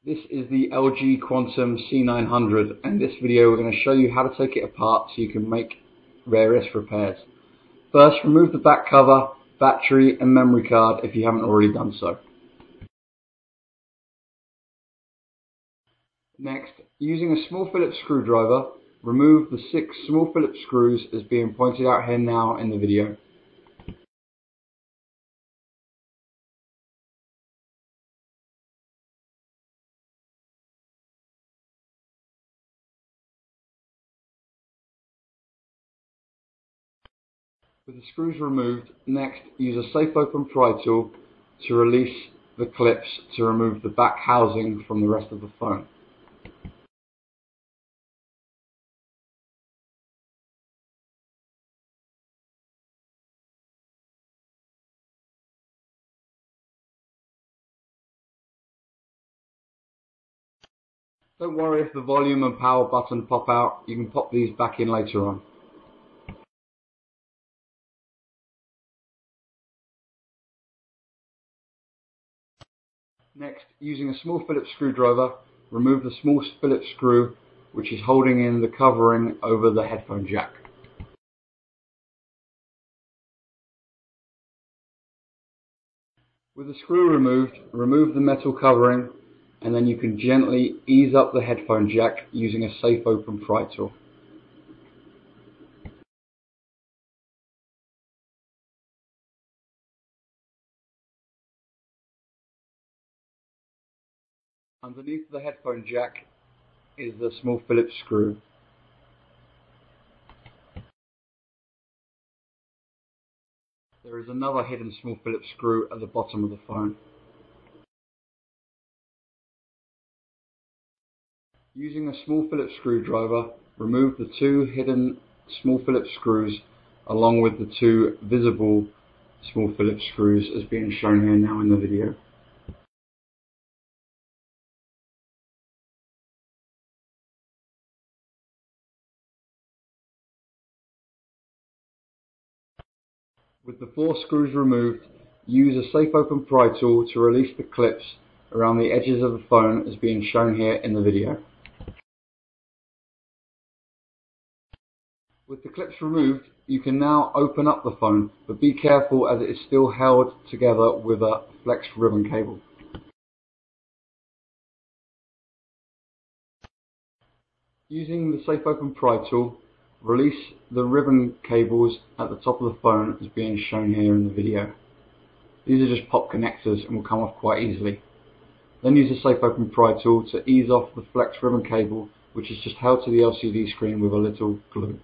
This is the LG Quantum C900, and in this video we're going to show you how to take it apart so you can make various repairs. First, remove the back cover, battery and memory card if you haven't already done so. Next, using a small Phillips screwdriver, remove the 6 small Phillips screws as being pointed out here now in the video. With the screws removed, next use a safe open pry tool to release the clips to remove the back housing from the rest of the phone. Don't worry if the volume and power button pop out, you can pop these back in later on. Next, using a small Phillips screwdriver, remove the small Phillips screw which is holding in the covering over the headphone jack. With the screw removed, remove the metal covering and then you can gently ease up the headphone jack using a safe open pry tool. Underneath the headphone jack is the small Phillips screw. There is another hidden small Phillips screw at the bottom of the phone. Using a small Phillips screwdriver, remove the 2 hidden small Phillips screws along with the 2 visible small Phillips screws as being shown here now in the video. With the 4 screws removed, use a safe open pry tool to release the clips around the edges of the phone as being shown here in the video. With the clips removed, you can now open up the phone, but be careful as it is still held together with a flexed ribbon cable. Using the safe open pry tool, release the ribbon cables at the top of the phone as being shown here in the video. These are just pop connectors and will come off quite easily. Then use the safe open pry tool to ease off the flex ribbon cable which is just held to the LCD screen with a little glue.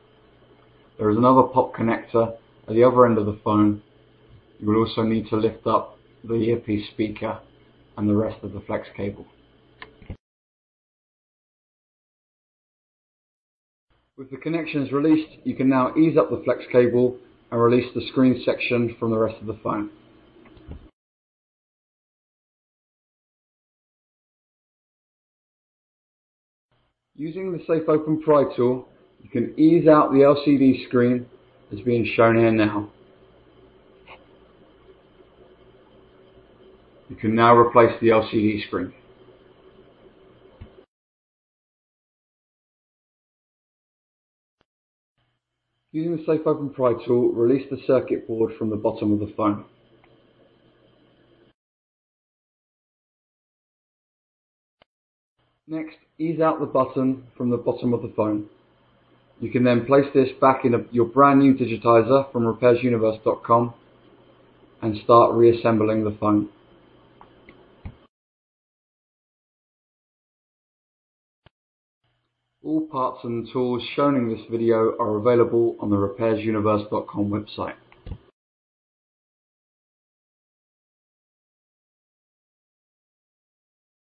There is another pop connector at the other end of the phone. You will also need to lift up the earpiece speaker and the rest of the flex cable. With the connections released, you can now ease up the flex cable and release the screen section from the rest of the phone. Using the safe open pry tool, you can ease out the LCD screen as being shown here now. You can now replace the LCD screen. Using the safe open pry tool, release the circuit board from the bottom of the phone. Next, ease out the button from the bottom of the phone. You can then place this back in your brand new Digitizer from repairsuniverse.com and start reassembling the phone. All parts and tools shown in this video are available on the repairsuniverse.com website.